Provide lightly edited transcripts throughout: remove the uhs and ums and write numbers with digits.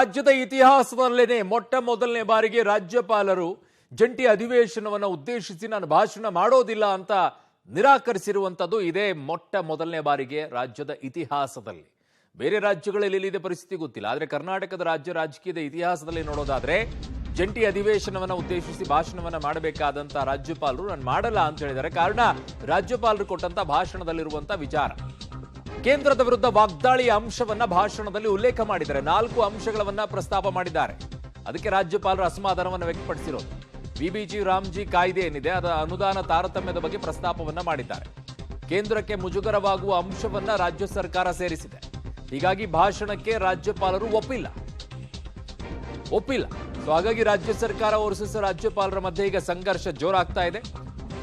ರಾಜ್ಯದ ಇತಿಹಾಸದಲ್ಲೇನೆ ಮೊಟ್ಟ ಮೊದಲನೇ ಬಾರಿಗೆ ರಾಜ್ಯಪಾಲರು ಜಂಟಿ ಅಧಿವೇಶನವನ್ನು ಉದ್ದೇಶಿಸಿ ನಾನು ಭಾಷಣ ಮಾಡೋದಿಲ್ಲ ಅಂತ ನಿರಾಕರಿಸಿರುವಂತದ್ದು ಇದೇ ಮೊಟ್ಟ ಮೊದಲನೇ ಬಾರಿಗೆ ರಾಜ್ಯದ ಇತಿಹಾಸದಲ್ಲಿ. ಬೇರೆ ರಾಜ್ಯಗಳಲ್ಲಿ ಎಲ್ಲಿದೆ ಪರಿಸ್ಥಿತಿ ಗೊತ್ತಿಲ್ಲ, ಆದರೆ ಕರ್ನಾಟಕದ ರಾಜಕೀಯದ ಇತಿಹಾಸದಲ್ಲಿ ನೋಡೋದಾದ್ರೆ ಜಂಟಿ ಅಧಿವೇಶನವನ್ನು ಉದ್ದೇಶಿಸಿ ಭಾಷಣವನ್ನ ಮಾಡಬೇಕಾದಂತ ರಾಜ್ಯಪಾಲರು ನಾನು ಮಾಡಲ್ಲ ಅಂತ ಹೇಳಿದ್ದಾರೆ. ಕಾರಣ ರಾಜ್ಯಪಾಲರು ಕೊಟ್ಟಂತ ಭಾಷಣದಲ್ಲಿರುವಂತ ವಿಚಾರ. ಕೇಂದ್ರದ ವಿರುದ್ಧ ವಾಗ್ದಾಳಿಯ ಅಂಶವನ್ನ ಭಾಷಣದಲ್ಲಿ ಉಲ್ಲೇಖ ಮಾಡಿದ್ದಾರೆ. 4 ಅಂಶಗಳನ್ನ ಪ್ರಸ್ತಾಪ ಮಾಡಿದ್ದಾರೆ. ಅದಕ್ಕೆ ರಾಜ್ಯಪಾಲರು ಅಸಮಾಧಾನವನ್ನು ವ್ಯಕ್ತಪಡಿಸಿರೋದು. ಬಿಬಿಜಿ ರಾಮ್ಜಿ ಕಾಯ್ದೆ ಏನಿದೆ ಅದರ ಅನುದಾನ ತಾರತಮ್ಯದ ಬಗ್ಗೆ ಪ್ರಸ್ತಾಪವನ್ನ ಮಾಡಿದ್ದಾರೆ. ಕೇಂದ್ರಕ್ಕೆ ಮುಜುಗರವಾಗುವ ಅಂಶವನ್ನ ರಾಜ್ಯ ಸರ್ಕಾರ ಸೇರಿಸಿದೆ. ಹೀಗಾಗಿ ಭಾಷಣಕ್ಕೆ ರಾಜ್ಯಪಾಲರು ಒಪ್ಪಿಲ್ಲ. ಸೊ ಹಾಗಾಗಿ ರಾಜ್ಯ ಸರ್ಕಾರ ವರ್ಸಸ್ ರಾಜ್ಯಪಾಲರ ಮಧ್ಯೆ ಈಗ ಸಂಘರ್ಷ ಜೋರಾಗ್ತಾ ಇದೆ.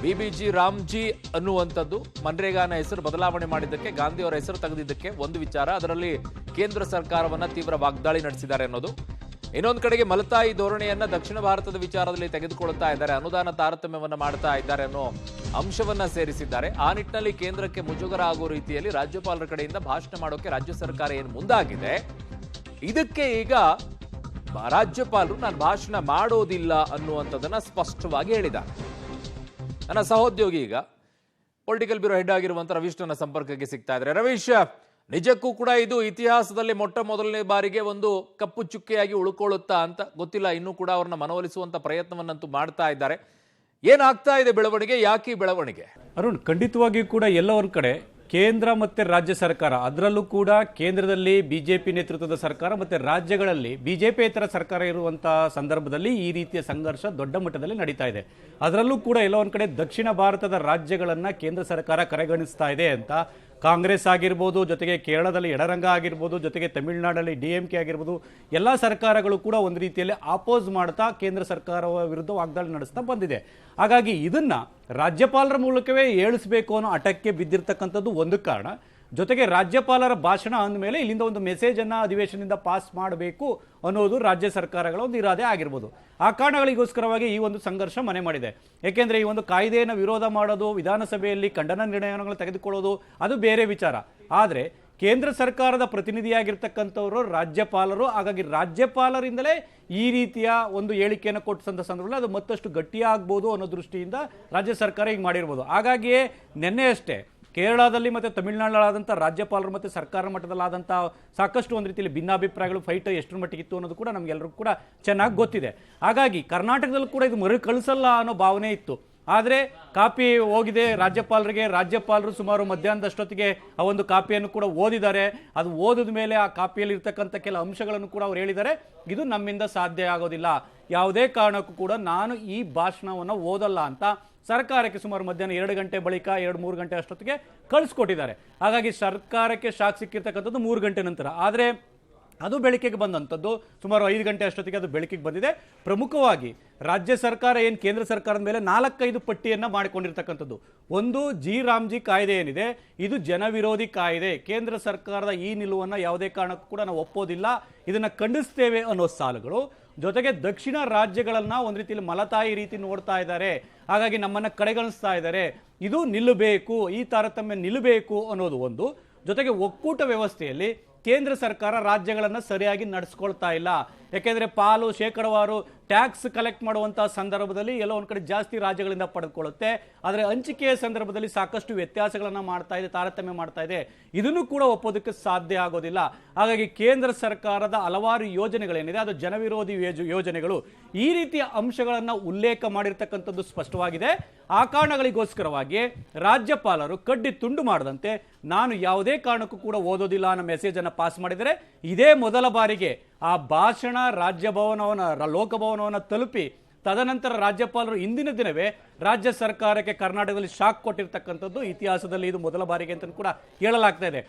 ಬಿಬಿಜಿ ರಾಮ್ಜಿ ಅನ್ನುವಂಥದ್ದು ಮನ್ರೇಗಾನ ಹೆಸರು ಬದಲಾವಣೆ ಮಾಡಿದ್ದಕ್ಕೆ, ಗಾಂಧಿ ಅವರ ಹೆಸರು ತೆಗೆದಿದ್ದಕ್ಕೆ ಒಂದು ವಿಚಾರ. ಅದರಲ್ಲಿ ಕೇಂದ್ರ ಸರ್ಕಾರವನ್ನ ತೀವ್ರ ವಾಗ್ದಾಳಿ ನಡೆಸಿದ್ದಾರೆ ಅನ್ನೋದು. ಇನ್ನೊಂದು ಕಡೆಗೆ ಮಲತಾಯಿ ಧೋರಣೆಯನ್ನ ದಕ್ಷಿಣ ಭಾರತದ ವಿಚಾರದಲ್ಲಿ ತೆಗೆದುಕೊಳ್ತಾ ಇದ್ದಾರೆ, ಅನುದಾನ ತಾರತಮ್ಯವನ್ನ ಮಾಡ್ತಾ ಇದ್ದಾರೆ ಅನ್ನೋ ಅಂಶವನ್ನ ಸೇರಿಸಿದ್ದಾರೆ. ಆ ನಿಟ್ಟಿನಲ್ಲಿ ಕೇಂದ್ರಕ್ಕೆ ಮುಜುಗರ ಆಗೋ ರೀತಿಯಲ್ಲಿ ರಾಜ್ಯಪಾಲರ ಕಡೆಯಿಂದ ಭಾಷಣ ಮಾಡೋಕೆ ರಾಜ್ಯ ಸರ್ಕಾರ ಏನು ಮುಂದಾಗಿದೆ, ಇದಕ್ಕೆ ಈಗ ರಾಜ್ಯಪಾಲರು ನಾನು ಭಾಷಣ ಮಾಡೋದಿಲ್ಲ ಅನ್ನುವಂಥದ್ದನ್ನ ಸ್ಪಷ್ಟವಾಗಿ ಹೇಳಿದ್ದಾರೆ. ನನ್ನ ಸಹೋದ್ಯೋಗಿ ಈಗ ಪೊಲಿಟಿಕಲ್ ಬ್ಯೂರೋ ಹೆಡ್ ಆಗಿರುವಂತಹ ರವೀಶ್ ನನ್ನ ಸಂಪರ್ಕಕ್ಕೆ ಸಿಗ್ತಾ ಇದ್ದಾರೆ. ರವೀಶ್, ನಿಜಕ್ಕೂ ಕೂಡ ಇದು ಇತಿಹಾಸದಲ್ಲಿ ಮೊಟ್ಟ ಮೊದಲನೇ ಬಾರಿಗೆ ಒಂದು ಕಪ್ಪು ಚುಕ್ಕೆಯಾಗಿ ಉಳ್ಕೊಳ್ಳುತ್ತಾ ಅಂತ ಗೊತ್ತಿಲ್ಲ. ಇನ್ನೂ ಕೂಡ ಅವ್ರನ್ನ ಮನವೊಲಿಸುವಂತ ಪ್ರಯತ್ನವನ್ನಂತೂ ಮಾಡ್ತಾ ಇದ್ದಾರೆ. ಏನಾಗ್ತಾ ಇದೆ ಬೆಳವಣಿಗೆ, ಯಾಕೆ ಬೆಳವಣಿಗೆ? ಅರುಣ್, ಖಂಡಿತವಾಗಿಯೂ ಕೂಡ ಎಲ್ಲ ಒಂದು ಕಡೆ ಕೇಂದ್ರ ಮತ್ತೆ ರಾಜ್ಯ ಸರ್ಕಾರ, ಅದರಲ್ಲೂ ಕೂಡ ಕೇಂದ್ರದಲ್ಲಿ ಬಿಜೆಪಿ ನೇತೃತ್ವದ ಸರ್ಕಾರ ಮತ್ತೆ ರಾಜ್ಯಗಳಲ್ಲಿ ಬಿಜೆಪಿಯೇತರ ಸರ್ಕಾರ ಇರುವಂತಹ ಸಂದರ್ಭದಲ್ಲಿ ಈ ರೀತಿಯ ಸಂಘರ್ಷ ದೊಡ್ಡ ಮಟ್ಟದಲ್ಲಿ ನಡೀತಾ ಇದೆ. ಅದರಲ್ಲೂ ಕೂಡ ಎಲ್ಲ ಒಂದು ಕಡೆ ದಕ್ಷಿಣ ಭಾರತದ ರಾಜ್ಯಗಳನ್ನ ಕೇಂದ್ರ ಸರ್ಕಾರ ಕಡೆಗಣಿಸ್ತಾ ಇದೆ ಅಂತ ಕಾಂಗ್ರೆಸ್ ಆಗಿರ್ಬೋದು, ಜೊತೆಗೆ ಕೇರಳದಲ್ಲಿ ಎಡರಂಗ ಆಗಿರ್ಬೋದು, ಜೊತೆಗೆ ತಮಿಳುನಾಡಲ್ಲಿ DMK ಆಗಿರ್ಬೋದು, ಎಲ್ಲ ಸರ್ಕಾರಗಳು ಕೂಡ ಒಂದು ರೀತಿಯಲ್ಲಿ ಆಪೋಸ್ ಮಾಡ್ತಾ ಕೇಂದ್ರ ಸರ್ಕಾರ ವಿರುದ್ಧ ವಾಗ್ದಾಳಿ ನಡೆಸ್ತಾ ಬಂದಿದೆ. ಹಾಗಾಗಿ ಇದನ್ನ ರಾಜ್ಯಪಾಲರ ಮೂಲಕವೇ ಏಳಿಸಬೇಕು ಅನ್ನೋ ಹಠಕ್ಕೆ ಬಿದ್ದಿರ್ತಕ್ಕಂಥದ್ದು ಒಂದು ಕಾರಣ. ಜೊತೆಗೆ ರಾಜ್ಯಪಾಲರ ಭಾಷಣ ಅಂದಮೇಲೆ ಇಲ್ಲಿಂದ ಒಂದು ಮೆಸೇಜ್ ಅನ್ನ ಅಧಿವೇಶನದಿಂದ ಪಾಸ್ ಮಾಡಬೇಕು ಅನ್ನೋದು ರಾಜ್ಯ ಸರ್ಕಾರಗಳ ಒಂದು ಇರಾದೆ ಆಗಿರ್ಬೋದು. ಆ ಕಾರಣಗಳಿಗೋಸ್ಕರವಾಗಿ ಈ ಒಂದು ಸಂಘರ್ಷ ಮನೆ ಮಾಡಿದೆ. ಯಾಕೆಂದ್ರೆ ಈ ಒಂದು ಕಾಯ್ದೆಯನ್ನು ವಿರೋಧ ಮಾಡೋದು, ವಿಧಾನಸಭೆಯಲ್ಲಿ ಖಂಡನ ನಿರ್ಣಯಗಳನ್ನು ತೆಗೆದುಕೊಳ್ಳೋದು ಅದು ಬೇರೆ ವಿಚಾರ. ಆದರೆ ಕೇಂದ್ರ ಸರ್ಕಾರದ ಪ್ರತಿನಿಧಿಯಾಗಿರ್ತಕ್ಕಂಥವರು ರಾಜ್ಯಪಾಲರು. ಹಾಗಾಗಿ ರಾಜ್ಯಪಾಲರಿಂದಲೇ ಈ ರೀತಿಯ ಒಂದು ಹೇಳಿಕೆಯನ್ನು ಕೊಟ್ಟಂತ ಸಂದರ್ಭದಲ್ಲಿ ಅದು ಮತ್ತಷ್ಟು ಗಟ್ಟಿಯಾಗಬಹುದು ಅನ್ನೋ ದೃಷ್ಟಿಯಿಂದ ರಾಜ್ಯ ಸರ್ಕಾರ ಈಗ ಮಾಡಿರ್ಬೋದು. ಹಾಗಾಗಿಯೇ ನಿನ್ನೆ ಅಷ್ಟೇ ಕೇರಳದಲ್ಲಿ ಮತ್ತು ತಮಿಳುನಾಡಲ್ಲಾದಂಥ ರಾಜ್ಯಪಾಲರು ಮತ್ತು ಸರ್ಕಾರ ಮಟ್ಟದಲ್ಲಾದಂಥ ಸಾಕಷ್ಟು ಒಂದು ರೀತಿಯಲ್ಲಿ ಭಿನ್ನಾಭಿಪ್ರಾಯಗಳು, ಫೈಟ್ ಎಷ್ಟರ ಮಟ್ಟಿಗೆ ಇತ್ತು ಅನ್ನೋದು ಕೂಡ ನಮಗೆಲ್ಲರಿಗೂ ಕೂಡ ಚೆನ್ನಾಗಿ ಗೊತ್ತಿದೆ. ಹಾಗಾಗಿ ಕರ್ನಾಟಕದಲ್ಲೂ ಕೂಡ ಇದು ಮರು ಕಳಿಸಲ್ಲ ಅನ್ನೋ ಭಾವನೆ ಇತ್ತು. ಆದರೆ ಕಾಪಿ ಹೋಗಿದೆ ರಾಜ್ಯಪಾಲರಿಗೆ. ರಾಜ್ಯಪಾಲರು ಸುಮಾರು ಮಧ್ಯಾಹ್ನದಷ್ಟೊತ್ತಿಗೆ ಆ ಒಂದು ಕಾಪಿಯನ್ನು ಕೂಡ ಓದಿದ್ದಾರೆ. ಅದು ಓದಿದ ಮೇಲೆ ಆ ಕಾಪಿಯಲ್ಲಿ ಇರ್ತಕ್ಕಂಥ ಕೆಲ ಅಂಶಗಳನ್ನು ಕೂಡ ಅವ್ರು ಹೇಳಿದ್ದಾರೆ, ಇದು ನಮ್ಮಿಂದ ಸಾಧ್ಯ ಆಗೋದಿಲ್ಲ, ಯಾವುದೇ ಕಾರಣಕ್ಕೂ ಕೂಡ ನಾನು ಈ ಭಾಷಣವನ್ನು ಓದಲ್ಲ ಅಂತ ಸರ್ಕಾರಕ್ಕೆ ಸುಮಾರು ಮಧ್ಯಾಹ್ನ 2 ಗಂಟೆ ಬಳಿಕ 2-3 ಗಂಟೆ ಅಷ್ಟೊತ್ತಿಗೆ ಕಳಿಸ್ಕೊಟ್ಟಿದ್ದಾರೆ. ಹಾಗಾಗಿ ಸರ್ಕಾರಕ್ಕೆ ಶಾಕ್ ಸಿಕ್ಕಿರ್ತಕ್ಕಂಥದ್ದು 3 ಗಂಟೆ ನಂತರ. ಆದರೆ ಅದು ಬೆಳಕಿಗೆ ಬಂದಂಥದ್ದು ಸುಮಾರು 5 ಗಂಟೆ ಅಷ್ಟೊತ್ತಿಗೆ ಅದು ಬೆಳಕಿಗೆ ಬಂದಿದೆ. ಪ್ರಮುಖವಾಗಿ ರಾಜ್ಯ ಸರ್ಕಾರ ಏನು ಕೇಂದ್ರ ಸರ್ಕಾರದ ಮೇಲೆ 4-5 ಪಟ್ಟಿಯನ್ನು ಮಾಡಿಕೊಂಡಿರ್ತಕ್ಕಂಥದ್ದು. ಒಂದು ರಾಮ್ಜಿ ಕಾಯ್ದೆ ಏನಿದೆ, ಇದು ಜನವಿರೋಧಿ ಕಾಯ್ದೆ. ಕೇಂದ್ರ ಸರ್ಕಾರದ ಈ ನಿಲುವನ್ನು ಯಾವುದೇ ಕಾರಣಕ್ಕೂ ಕೂಡ ನಾವು ಒಪ್ಪೋದಿಲ್ಲ, ಇದನ್ನು ಖಂಡಿಸ್ತೇವೆ ಅನ್ನೋ ಸಾಲುಗಳು. ಜೊತೆಗೆ ದಕ್ಷಿಣ ರಾಜ್ಯಗಳನ್ನ ಒಂದು ರೀತಿಯಲ್ಲಿ ಮಲತಾಯಿ ರೀತಿ ನೋಡ್ತಾ ಇದ್ದಾರೆ, ಹಾಗಾಗಿ ನಮ್ಮನ್ನ ಕಡೆಗಣಿಸ್ತಾ ಇದ್ದಾರೆ, ಇದು ನಿಲ್ಲಬೇಕು, ಈ ತಾರತಮ್ಯ ನಿಲ್ಲಬೇಕು ಅನ್ನೋದು ಒಂದು. ಜೊತೆಗೆ ಒಕ್ಕೂಟ ವ್ಯವಸ್ಥೆಯಲ್ಲಿ ಕೇಂದ್ರ ಸರ್ಕಾರ ರಾಜ್ಯಗಳನ್ನು ಸರಿಯಾಗಿ ನಡೆಸ್ಕೊಳ್ತಾ ಇಲ್ಲ. ಯಾಕೆಂದ್ರೆ ಪಾಲು ಶೇಕಡವಾರು ಟ್ಯಾಕ್ಸ್ ಕಲೆಕ್ಟ್ ಮಾಡುವಂತಹ ಸಂದರ್ಭದಲ್ಲಿ ಎಲ್ಲ ಒಂದು ಕಡೆ ಜಾಸ್ತಿ ರಾಜ್ಯಗಳಿಂದ ಪಡೆದುಕೊಳ್ಳುತ್ತೆ. ಆದರೆ ಹಂಚಿಕೆಯ ಸಂದರ್ಭದಲ್ಲಿ ಸಾಕಷ್ಟು ವ್ಯತ್ಯಾಸಗಳನ್ನು ಮಾಡ್ತಾ ಇದೆ, ತಾರತಮ್ಯ ಮಾಡ್ತಾ ಇದೆ. ಇದನ್ನು ಕೂಡ ಒಪ್ಪೋದಕ್ಕೆ ಸಾಧ್ಯ ಆಗೋದಿಲ್ಲ. ಹಾಗಾಗಿ ಕೇಂದ್ರ ಸರ್ಕಾರದ ಹಲವಾರು ಯೋಜನೆಗಳೇನಿದೆ ಅದು ಜನವಿರೋಧಿ ಯೋಜನೆಗಳು, ಈ ರೀತಿಯ ಅಂಶಗಳನ್ನು ಉಲ್ಲೇಖ ಮಾಡಿರ್ತಕ್ಕಂಥದ್ದು ಸ್ಪಷ್ಟವಾಗಿದೆ. ಆ ಕಾರಣಗಳಿಗೋಸ್ಕರವಾಗಿ ರಾಜ್ಯಪಾಲರು ಕಡ್ಡಿ ತುಂಡು ಮಾಡದಂತೆ ನಾನು ಯಾವುದೇ ಕಾರಣಕ್ಕೂ ಕೂಡ ಓದೋದಿಲ್ಲ ಅನ್ನೋ ಮೆಸೇಜ್ ಅನ್ನು ಪಾಸ್ ಮಾಡಿದರೆ ಇದೇ ಮೊದಲ ಬಾರಿಗೆ ಆ ಭಾಷಣ ಲೋಕಭವನವನ್ನು ತಲುಪಿ ತದನಂತರ ರಾಜ್ಯಪಾಲರು ಇಂದಿನ ದಿನವೇ ರಾಜ್ಯ ಸರ್ಕಾರಕ್ಕೆ ಕರ್ನಾಟಕದಲ್ಲಿ ಶಾಕ್ ಕೊಟ್ಟಿರ್ತಕ್ಕಂಥದ್ದು ಇತಿಹಾಸದಲ್ಲಿ ಇದು ಮೊದಲ ಬಾರಿಗೆ ಅಂತ ಕೂಡ ಹೇಳಲಾಗ್ತಾ ಇದೆ.